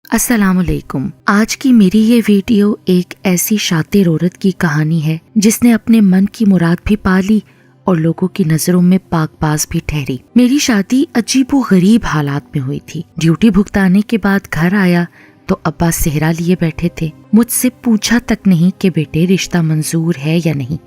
السلام علیکم۔ آج کی میری یہ ویڈیو ایک ایسی شاطر عورت کی کہانی ہے جس نے اپنے من کی مراد بھی پا لی اور لوگوں کی نظروں میں پاک باز بھی ٹھہری۔ میری شادی عجیب و غریب حالات میں ہوئی تھی۔ ڈیوٹی بھگتانے کے بعد گھر آیا تو ابا صحرا لیے بیٹھے تھے۔ مجھ سے پوچھا تک نہیں کہ بیٹے رشتہ منظور ہے یا نہیں،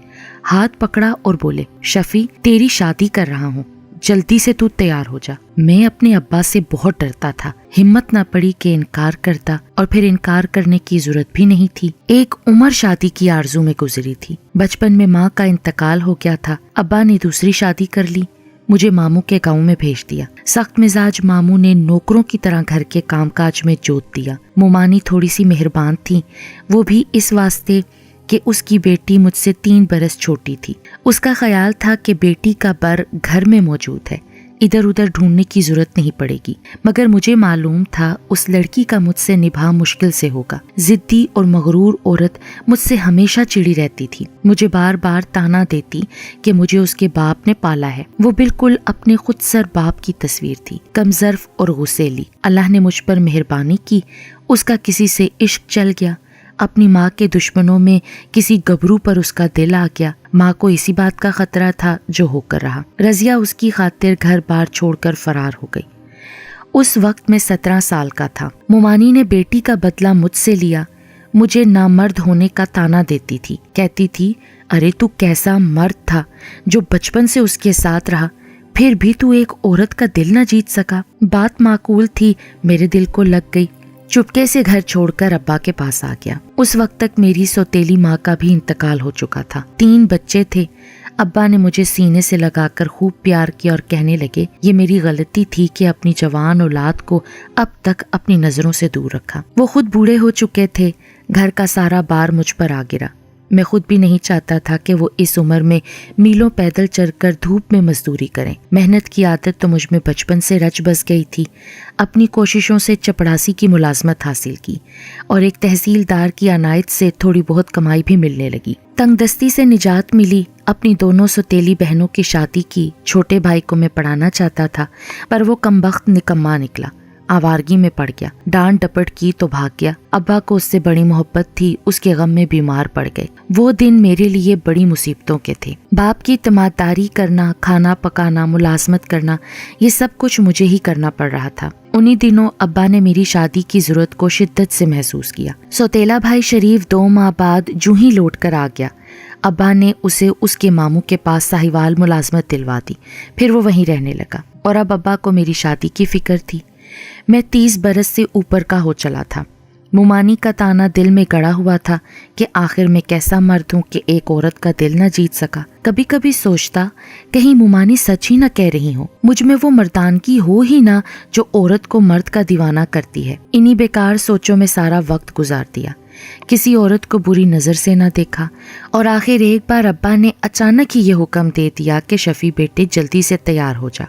ہاتھ پکڑا اور بولے شفیع تیری شادی کر رہا ہوں، جلدی سے تو تیار ہو جا۔ میں اپنے ابا سے بہت ڈرتا تھا، ہمت نہ پڑی کہ انکار کرتا، اور پھر انکار کرنے کی ضرورت بھی نہیں تھی۔ ایک عمر شادی کی آرزو میں گزری تھی۔ بچپن میں ماں کا انتقال ہو گیا تھا، ابا نے دوسری شادی کر لی، مجھے ماموں کے گاؤں میں بھیج دیا۔ سخت مزاج ماموں نے نوکروں کی طرح گھر کے کام کاج میں جوت دیا۔ مومانی تھوڑی سی مہربان تھی، وہ بھی اس واسطے کہ اس کی بیٹی مجھ سے 3 برس چھوٹی تھی۔ اس کا خیال تھا کہ بیٹی کا بر گھر میں موجود ہے، ادھر ادھر ڈھونڈنے کی ضرورت نہیں پڑے گی، مگر مجھے معلوم تھا اس لڑکی کا مجھ سے نبھا مشکل سے ہوگا۔ ضدی اور مغرور عورت مجھ سے ہمیشہ چڑی رہتی تھی، مجھے بار بار تانا دیتی کہ مجھے اس کے باپ نے پالا ہے۔ وہ بالکل اپنے خود سر باپ کی تصویر تھی، کم ظرف اور غصیلی۔ اللہ نے مجھ پر مہربانی کی، اس کا کسی سے عشق چل گیا۔ اپنی ماں کے دشمنوں میں کسی گبرو پر اس کا دل آ گیا۔ ماں کو اسی بات کا خطرہ تھا جو ہو کر رہا۔ رضیہ اس کی خاطر گھر بار چھوڑ کر فرار ہو گئی۔ اس وقت میں 17 سال کا تھا۔ مومانی نے بیٹی کا بدلہ مجھ سے لیا، مجھے نامرد ہونے کا تانا دیتی تھی، کہتی تھی ارے تو کیسا مرد تھا جو بچپن سے اس کے ساتھ رہا، پھر بھی تو ایک عورت کا دل نہ جیت سکا۔ بات معقول تھی، میرے دل کو لگ گئی۔ چپکے سے گھر چھوڑ کر ابا کے پاس آ گیا۔ اس وقت تک میری سوتیلی ماں کا بھی انتقال ہو چکا تھا، 3 بچے تھے۔ ابا نے مجھے سینے سے لگا کر خوب پیار کیا اور کہنے لگے یہ میری غلطی تھی کہ اپنی جوان اولاد کو اب تک اپنی نظروں سے دور رکھا۔ وہ خود بوڑھے ہو چکے تھے، گھر کا سارا بار مجھ پر آ گرا۔ میں خود بھی نہیں چاہتا تھا کہ وہ اس عمر میں میلوں پیدل چل کر دھوپ میں مزدوری کریں۔ محنت کی عادت تو مجھ میں بچپن سے رچ بس گئی تھی۔ اپنی کوششوں سے چپڑاسی کی ملازمت حاصل کی اور ایک تحصیلدار کی عنایت سے تھوڑی بہت کمائی بھی ملنے لگی۔ تنگ دستی سے نجات ملی۔ اپنی دونوں سوتیلی بہنوں کی شادی کی۔ چھوٹے بھائی کو میں پڑھانا چاہتا تھا پر وہ کمبخت نکما نکلا، آوارگی میں پڑ گیا۔ ڈانٹ ڈپٹ کی تو بھاگ گیا۔ ابا کو اس سے بڑی محبت تھی، اس کے غم میں بیمار پڑ گئے۔ وہ دن میرے لیے بڑی مصیبتوں کے تھے۔ باپ کی تیمارداری کرنا، کھانا پکانا، ملازمت کرنا، یہ سب کچھ مجھے ہی کرنا پڑ رہا تھا۔ انہی دنوں ابا نے میری شادی کی ضرورت کو شدت سے محسوس کیا۔ سوتیلا بھائی شریف 2 ماہ بعد جوں ہی لوٹ کر آ گیا۔ ابا نے اسے اس کے ماموں کے پاس ساہیوال ملازمت دلوا دی، پھر وہ وہیں رہنے لگا، اور اب ابا کو میری شادی کی فکر تھی۔ میں 30 برس سے اوپر کا ہو چلا تھا۔ مومانی کا تانا دل میں گڑا ہوا تھا کہ آخر میں کیسا مرد ہوں کہ ایک عورت کا دل نہ جیت سکا۔ کبھی کبھی سوچتا کہیں مومانی سچ ہی نہ کہہ رہی ہوں، مجھ میں وہ مردانگی ہو ہی نہ جو عورت کو مرد کا دیوانہ کرتی ہے۔ انہی بیکار سوچوں میں سارا وقت گزار دیا، کسی عورت کو بری نظر سے نہ دیکھا، اور آخر ایک بار ابا نے اچانک ہی یہ حکم دے دیا کہ شفیع بیٹے جلدی سے تیار ہو جا،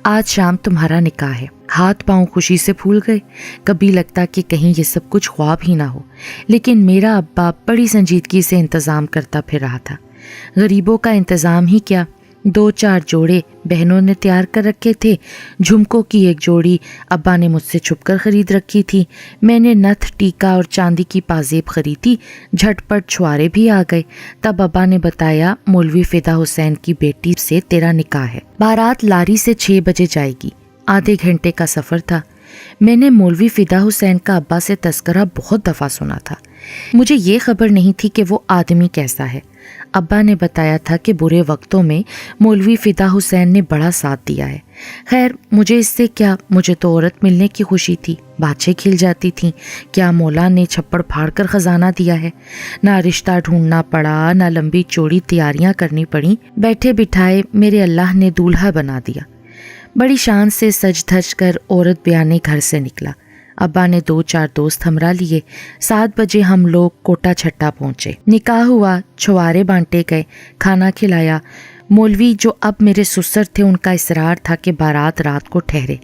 آج شام تمہارا نکاح ہے۔ ہاتھ پاؤں خوشی سے پھول گئے۔ کبھی لگتا کہ کہیں یہ سب کچھ خواب ہی نہ ہو، لیکن میرا ابا بڑی سنجیدگی سے انتظام کرتا پھر رہا تھا۔ غریبوں کا انتظام ہی کیا، 2-4 جوڑے بہنوں نے تیار کر رکھے تھے۔ جھمکوں کی ایک جوڑی ابا نے مجھ سے چھپ کر خرید رکھی تھی۔ میں نے نتھ، ٹیکا اور چاندی کی پازیب خریدی۔ جھٹ پٹ چھوارے بھی آ گئے۔ تب ابا نے بتایا مولوی فدا حسین کی بیٹی سے تیرا نکاح ہے، بارات لاری سے 6 بجے جائے گی۔ آدھے گھنٹے کا سفر تھا۔ میں نے مولوی فدا حسین کا ابا سے تذکرہ بہت دفعہ سنا تھا، مجھے یہ خبر نہیں تھی کہ وہ آدمی کیسا ہے۔ ابا نے بتایا تھا کہ برے وقتوں میں مولوی فدا حسین نے بڑا ساتھ دیا ہے۔ خیر مجھے اس سے کیا، مجھے تو عورت ملنے کی خوشی تھی، باتیں کھل جاتی تھیں۔ کیا مولا نے چھپڑ پھاڑ کر خزانہ دیا ہے؟ نہ رشتہ ڈھونڈنا پڑا، نہ لمبی چوڑی تیاریاں کرنی پڑیں، بیٹھے بٹھائے میرے اللہ نے دولہا بنا دیا۔ بڑی شان سے سج دھج کر عورت بیانے گھر سے نکلا۔ ابا نے 2-4 دوست ہمراہ لیے۔ 7 بجے ہم لوگ کوٹا چھٹا پہنچے۔ نکاح ہوا، چھوارے بانٹے گئے، کھانا کھلایا۔ مولوی جو اب میرے سسر تھے، ان کا اصرار تھا کہ بارات رات کو ٹھہرے،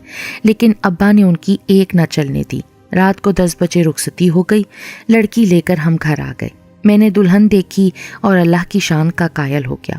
لیکن ابا نے ان کی ایک نہ چلنے دی۔ رات کو 10 بجے رخصتی ہو گئی۔ لڑکی لے کر ہم گھر آ گئے۔ میں نے دلہن دیکھی اور اللہ کی شان کا قائل ہو گیا۔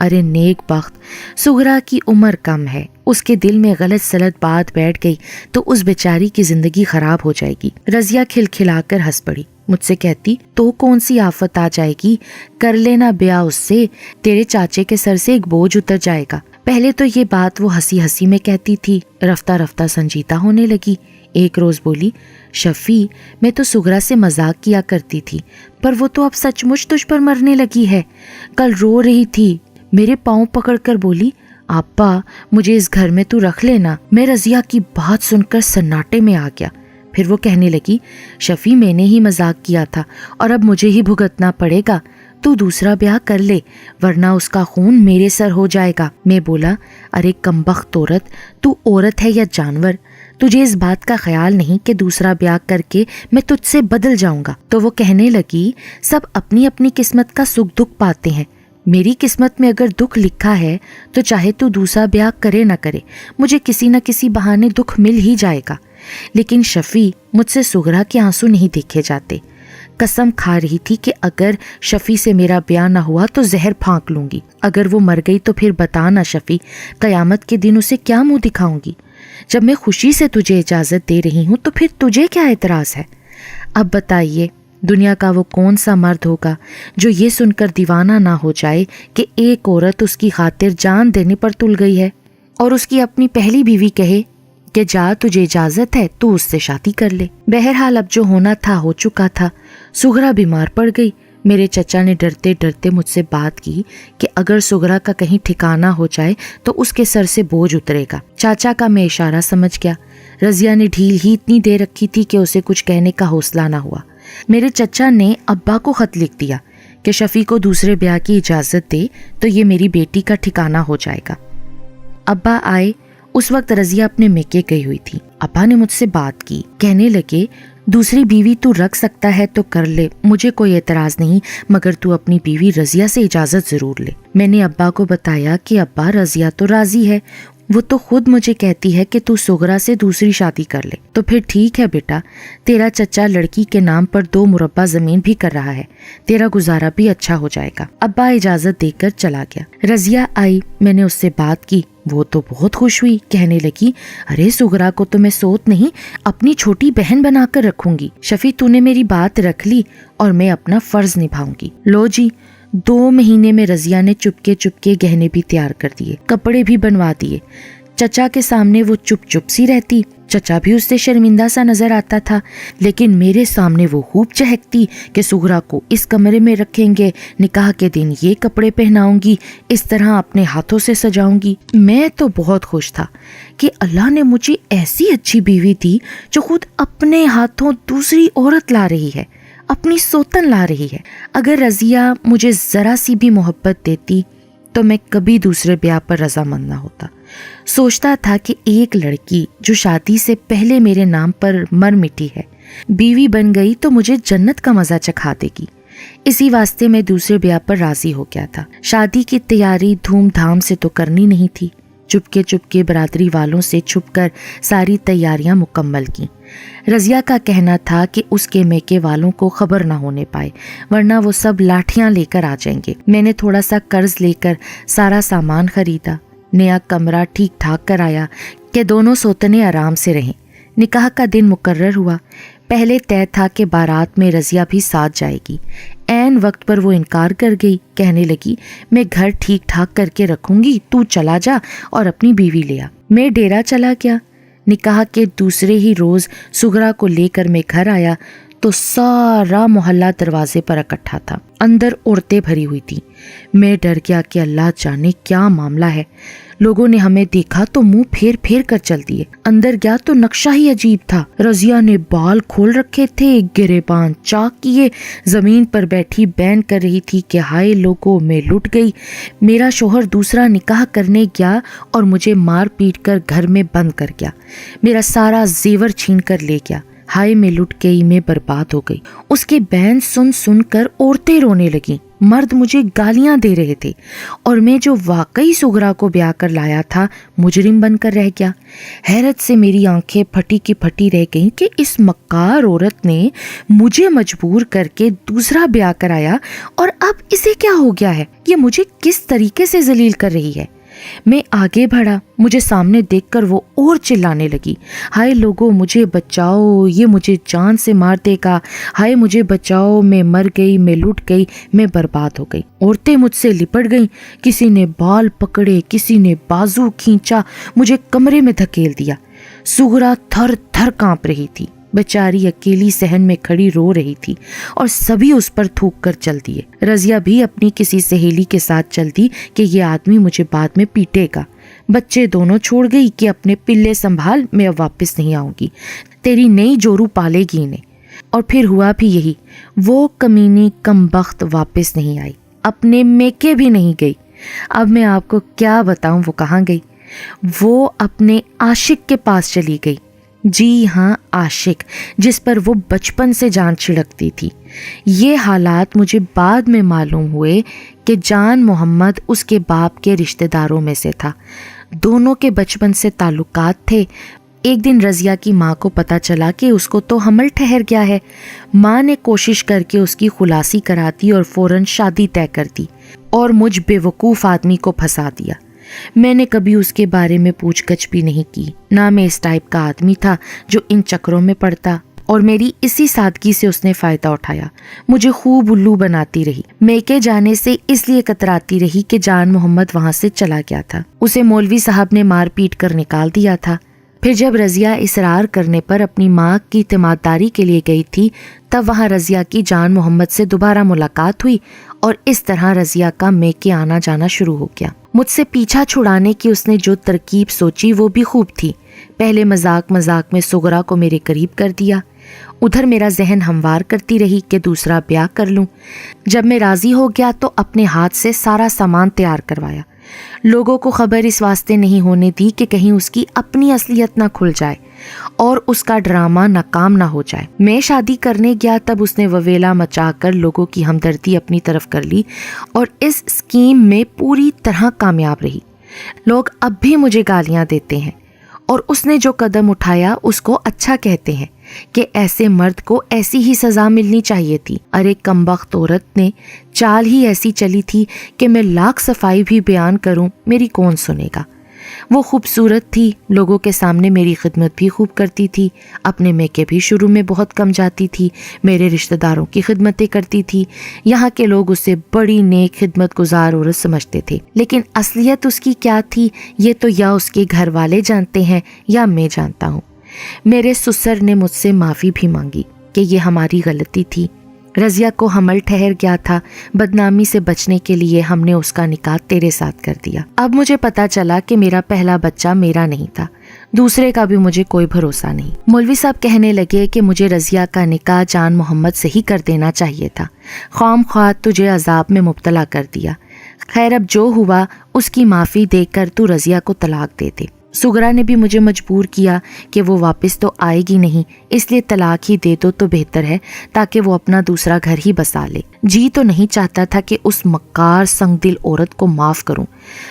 ارے نیک بخت، سغرا کی عمر کم ہے، اس کے دل میں غلط سلط بات بیٹھ گئی تو اس بیچاری کی زندگی خراب ہو جائے گی۔ رضیہ کھلکھلا کر ہنس پڑی، مجھ سے کہتی تو کون سی آفت آ جائے گی، کر لینا بیاہ اس سے، تیرے چاچے کے سر سے ایک بوجھ اتر جائے گا۔ پہلے تو یہ بات وہ ہنسی ہنسی میں کہتی تھی، رفتہ رفتہ سنجیدہ ہونے لگی۔ ایک روز بولی، شفیع میں تو سغرا سے مذاق کیا کرتی تھی، پر وہ تو اب سچ مچ تجھ پر مرنے لگی ہے۔ کل رو رہی تھی، میرے پاؤں پکڑ کر بولی، آپا مجھے اس گھر میں تو رکھ لینا۔ میں رضیہ کی بات سن کر سناٹے میں آ گیا۔ پھر وہ کہنے لگی، شفیع میں نے ہی مذاق کیا تھا اور اب مجھے ہی بھگتنا پڑے گا، تو دوسرا بیاہ کر لے ورنہ اس کا خون میرے سر ہو جائے گا۔ میں بولا، ارے کمبخت عورت، تو عورت ہے یا جانور؟ تجھے اس بات کا خیال نہیں کہ دوسرا بیاہ کر کے میں تجھ سے بدل جاؤں گا؟ تو وہ کہنے لگی، سب اپنی اپنی قسمت کا سکھ دکھ پاتے ہیں، میری قسمت میں اگر دکھ لکھا ہے تو چاہے تو دوسرا بیاہ کرے نہ کرے، مجھے کسی نہ کسی بہانے دکھ مل ہی جائے گا۔ لیکن شفیع مجھ سے سغرا کے آنسو نہیں دیکھے جاتے۔ قسم کھا رہی تھی کہ اگر شفیع سے میرا بیاہ نہ ہوا تو زہر پھانک لوں گی، اگر وہ مر گئی تو پھر بتا نا شفیع، قیامت کے دن اسے کیا منہ دکھاؤں گی؟ جب میں خوشی سے تجھے اجازت دے رہی ہوں تو پھر تجھے کیا اعتراض ہے؟ اب بتائیے، دنیا کا وہ کون سا مرد ہوگا جو یہ سن کر دیوانہ نہ ہو جائے کہ ایک عورت اس کی خاطر جان دینے پر تل گئی ہے، اور اس کی اپنی پہلی بیوی کہے کہ جا تجھے اجازت ہے تو اس سے شادی کر لے۔ بہرحال اب جو ہونا تھا ہو چکا تھا۔ سغرا بیمار پڑ گئی۔ میرے چچا نے ڈرتے ڈرتے مجھ سے بات کی کہ اگر سغرا کا کہیں ٹھکانہ ہو جائے تو اس کے سر سے بوجھ اترے گا۔ چاچا کا میں اشارہ سمجھ گیا۔ رضیہ نے ڈھیل ہی اتنی دے رکھی تھی کہ اسے کچھ کہنے کا حوصلہ نہ ہوا۔ میرے چچا نے ابا کو خط لکھ دیا کہ شفیع کو دوسرے بیاہ کی اجازت دے تو یہ میری بیٹی کا ٹھکانہ ہو جائے گا۔ ابا آئے، اس وقت رضیہ اپنے میکے گئی ہوئی تھی۔ ابا نے مجھ سے بات کی، کہنے لگے، دوسری بیوی تو رکھ سکتا ہے تو کر لے، مجھے کوئی اعتراض نہیں، مگر تو اپنی بیوی رضیہ سے اجازت ضرور لے۔ میں نے ابا کو بتایا کہ ابا رضیہ تو راضی ہے، وہ تو خود مجھے کہتی ہے کہ تو سغرا سے دوسری شادی کر لے۔ تو پھر ٹھیک ہے بیٹا، تیرا چچا لڑکی کے نام پر 2 مربع زمین بھی کر رہا ہے، تیرا گزارا بھی اچھا ہو جائے گا۔ ابا اجازت دے کر چلا گیا۔ رضیہ آئی، میں نے اس سے بات کی، وہ تو بہت خوش ہوئی، کہنے لگی، ارے سغرا کو تو میں سوت نہیں اپنی چھوٹی بہن بنا کر رکھوں گی۔ شفیع تو نے میری بات رکھ لی اور میں اپنا فرض نبھاؤں گی۔ لو جی، 2 مہینے میں رضیہ نے چپکے گہنے بھی تیار کر دیے، کپڑے بھی بنوا دیے۔ چچا کے سامنے وہ چپ سی رہتی، چچا بھی اس سے شرمندہ سا نظر آتا تھا، لیکن میرے سامنے وہ خوب چہکتی کہ سغرا کو اس کمرے میں رکھیں گے، نکاح کے دن یہ کپڑے پہناؤں گی، اس طرح اپنے ہاتھوں سے سجاؤں گی۔ میں تو بہت خوش تھا کہ اللہ نے مجھے ایسی اچھی بیوی دی جو خود اپنے ہاتھوں دوسری عورت لا رہی ہے، اپنی سوتن لا رہی ہے۔ اگر رضیہ مجھے ذرا سی بھی محبت دیتی تو میں کبھی دوسرے بیاہ پر رضامند نہ ہوتا۔ سوچتا تھا کہ ایک لڑکی جو شادی سے پہلے میرے نام پر مر مٹی ہے، بیوی بن گئی تو مجھے جنت کا مزہ چکھا دے گی۔ اسی واسطے میں دوسرے بیاہ پر راضی ہو گیا تھا۔ شادی کی تیاری دھوم دھام سے تو کرنی نہیں تھی، چپکے برادری والوں سے چھپ کر ساری تیاریاں مکمل کی۔ رضیہ کا کہنا تھا کہ اس کے میکے والوں کو خبر نہ ہونے پائے، ورنہ وہ سب لاٹھیاں لے کر آ جائیں گے۔ میں نے تھوڑا سا قرض لے کر سارا سامان خریدا، نیا کمرہ ٹھیک ٹھاک کرایا کہ دونوں سوتنے آرام سے رہیں۔ نکاح کا دن مقرر ہوا۔ پہلے طے تھا کہ بارات میں رضیہ بھی ساتھ جائے گی۔ عین وقت پر وہ انکار کر گئی، کہنے لگی، میں گھر ٹھیک ٹھاک کر کے رکھوں گی، تو چلا جا اور اپنی بیوی لے آ۔ میں ڈیرا چلا گیا۔ نکاح کے دوسرے ہی روز سغرا کو لے کر میں گھر آیا تو سارا محلہ دروازے پر اکٹھا تھا، اندر عورتیں بھری ہوئی تھی۔ میں ڈر گیا کہ اللہ جانے کیا معاملہ ہے۔ لوگوں نے ہمیں دیکھا تو منہ پھیر کر چل دیے۔ اندر گیا تو نقشہ ہی عجیب تھا۔ رضیہ نے بال کھول رکھے تھے، گریبان چاک کیے، زمین پر بیٹھی بین کر رہی تھی کہ ہائے لوگوں میں لٹ گئی، میرا شوہر دوسرا نکاح کرنے گیا اور مجھے مار پیٹ کر گھر میں بند کر گیا، میرا سارا زیور چھین کر لے گیا، ہائے میں لٹ گئی، میں برباد ہو گئی۔ اس کے بین سن سن کر عورتیں رونے لگیں، مرد مجھے گالیاں دے رہے تھے، اور میں جو واقعی سغرا کو بیاہ کر لایا تھا مجرم بن کر رہ گیا۔ حیرت سے میری آنکھیں پھٹی کی پھٹی رہ گئیں کہ اس مکار عورت نے مجھے مجبور کر کے دوسرا بیاہ کرایا، اور اب اسے کیا ہو گیا ہے؟ یہ مجھے کس طریقے سے ذلیل کر رہی ہے۔ میں آگے بڑھا، مجھے سامنے دیکھ کر وہ اور چلانے لگی، ہائے لوگوں مجھے بچاؤ، یہ مجھے جان سے مار دے گا، ہائے مجھے بچاؤ، میں مر گئی، میں لٹ گئی، میں برباد ہو گئی۔ عورتیں مجھ سے لپٹ گئیں، کسی نے بال پکڑے، کسی نے بازو کھینچا، مجھے کمرے میں دھکیل دیا۔ سغرا تھر تھر کانپ رہی تھی، بیچاری اکیلی صحن میں کھڑی رو رہی تھی، اور سبھی اس پر تھوک کر چل دیے۔ رضیہ بھی اپنی کسی سہیلی کے ساتھ چل دی کہ یہ آدمی مجھے بعد میں پیٹے گا۔ بچے دونوں چھوڑ گئی کہ اپنے پلے سنبھال، میں اب واپس نہیں آؤں گی، تیری نئی جورو پالے گی انہیں۔ اور پھر ہوا بھی یہی، وہ کمینی کمبخت واپس نہیں آئی، اپنے میکے بھی نہیں گئی۔ اب میں آپ کو کیا بتاؤں وہ کہاں گئی؟ وہ اپنے عاشق کے پاس چلی گئی۔ جی ہاں، عاشق، جس پر وہ بچپن سے جان چھڑکتی تھی۔ یہ حالات مجھے بعد میں معلوم ہوئے کہ جان محمد اس کے باپ کے رشتہ داروں میں سے تھا، دونوں کے بچپن سے تعلقات تھے۔ ایک دن رضیہ کی ماں کو پتہ چلا کہ اس کو تو حمل ٹھہر گیا ہے۔ ماں نے کوشش کر کے اس کی خلاصی کرا دی اور فوراً شادی طے کر دی، اور مجھ بے وقوف آدمی کو پھنسا دیا۔ میں نے کبھی اس کے بارے میں پوچھ گچھ بھی نہیں کی، نہ میں اس ٹائپ کا آدمی تھا جو ان چکروں میں پڑتا، اور میری اسی سادگی سے اس نے فائدہ اٹھایا، مجھے خوب الو بناتی رہی۔ میکے جانے سے اس لیے کتراتی رہی کہ جان محمد وہاں سے چلا گیا تھا، اسے مولوی صاحب نے مار پیٹ کر نکال دیا تھا۔ پھر جب رضیہ اصرار کرنے پر اپنی ماں کی تیمارداری کے لیے گئی تھی، تب وہاں رضیہ کی جان محمد سے دوبارہ ملاقات ہوئی، اور اس طرح رضیہ کا میکے آنا جانا شروع ہو گیا۔ مجھ سے پیچھا چھڑانے کی اس نے جو ترکیب سوچی وہ بھی خوب تھی۔ پہلے مذاق مذاق میں سغرا کو میرے قریب کر دیا، ادھر میرا ذہن ہموار کرتی رہی کہ دوسرا بیاہ کر لوں۔ جب میں راضی ہو گیا تو اپنے ہاتھ سے سارا سامان تیار کروایا۔ لوگوں کو خبر اس واسطے نہیں ہونے دی کہ کہیں اس کی اپنی اصلیت نہ کھل جائے اور اس کا ڈرامہ ناکام نہ ہو جائے۔ میں شادی کرنے گیا تب اس نے وویلا مچا کر لوگوں کی ہمدردی اپنی طرف کر لی، اور اس اسکیم میں پوری طرح کامیاب رہی۔ لوگ اب بھی مجھے گالیاں دیتے ہیں، اور اس نے جو قدم اٹھایا اس کو اچھا کہتے ہیں کہ ایسے مرد کو ایسی ہی سزا ملنی چاہیے تھی۔ ارے کمبخت عورت نے چال ہی ایسی چلی تھی کہ میں لاکھ صفائی بھی بیان کروں میری کون سنے گا۔ وہ خوبصورت تھی، لوگوں کے سامنے میری خدمت بھی خوب کرتی تھی، اپنے میکے بھی شروع میں بہت کم جاتی تھی، میرے رشتہ داروں کی خدمتیں کرتی تھی، یہاں کے لوگ اسے بڑی نیک خدمت گزار عورت سمجھتے تھے۔ لیکن اصلیت اس کی کیا تھی یہ تو یا اس کے گھر والے جانتے ہیں یا میں جانتا ہوں۔ میرے سسر نے مجھ سے معافی بھی مانگی کہ یہ ہماری غلطی تھی، رضیہ کو حمل ٹھہر گیا تھا، بدنامی سے بچنے کے لیے ہم نے اس کا نکاح تیرے ساتھ کر دیا۔ اب مجھے پتا چلا کہ میرا پہلا بچہ میرا نہیں تھا، دوسرے کا بھی مجھے کوئی بھروسہ نہیں۔ مولوی صاحب کہنے لگے کہ مجھے رضیہ کا نکاح جان محمد سے ہی کر دینا چاہیے تھا، خام خواہ تجھے عذاب میں مبتلا کر دیا۔ خیر اب جو ہوا اس کی معافی دے کر تو رضیہ کو طلاق دے دے۔ سغرا نے بھی مجھے مجبور کیا کہ وہ واپس تو آئے گی نہیں، اس لیے طلاق ہی دے دو تو بہتر ہے تاکہ وہ اپنا دوسرا گھر ہی بسا لے۔ جی تو نہیں چاہتا تھا کہ اس مکار سنگ دل عورت کو معاف کروں،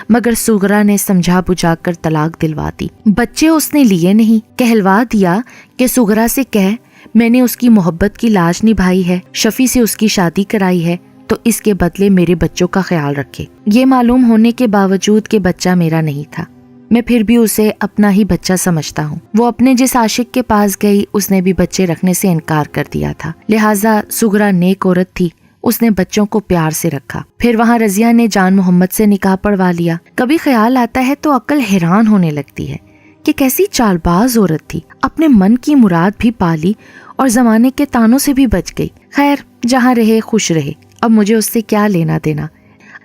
مگر سغرا نے سمجھا بجھا کر طلاق دلوا دی۔ بچے اس نے لیے نہیں، کہلوا دیا کہ سغرا سے کہہ میں نے اس کی محبت کی لاج نبھائی ہے، شفیع سے اس کی شادی کرائی ہے، تو اس کے بدلے میرے بچوں کا خیال رکھے۔ یہ معلوم ہونے کے باوجود کہ بچہ میرا نہیں تھا، میں پھر بھی اسے اپنا ہی بچہ سمجھتا ہوں۔ وہ اپنے جس عاشق کے پاس گئی اس نے بھی بچے رکھنے سے انکار کر دیا تھا، لہٰذا سغرا نیک عورت تھی، اس نے بچوں کو پیار سے رکھا۔ پھر وہاں رضیہ نے جان محمد سے نکاح پڑھوا لیا۔ کبھی خیال آتا ہے تو عقل حیران ہونے لگتی ہے کہ کیسی چال باز عورت تھی، اپنے من کی مراد بھی پالی اور زمانے کے تانوں سے بھی بچ گئی۔ خیر جہاں رہے خوش رہے، اب مجھے اس سے کیا لینا دینا۔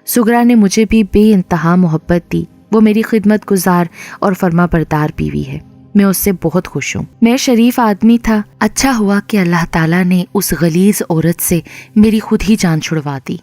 سغرا نے مجھے بھی بے انتہا محبت دی، وہ میری خدمت گزار اور فرما بردار بیوی ہے، میں اس سے بہت خوش ہوں۔ میں شریف آدمی تھا، اچھا ہوا کہ اللہ تعالیٰ نے اس غلیظ عورت سے میری خود ہی جان چھڑوا دی۔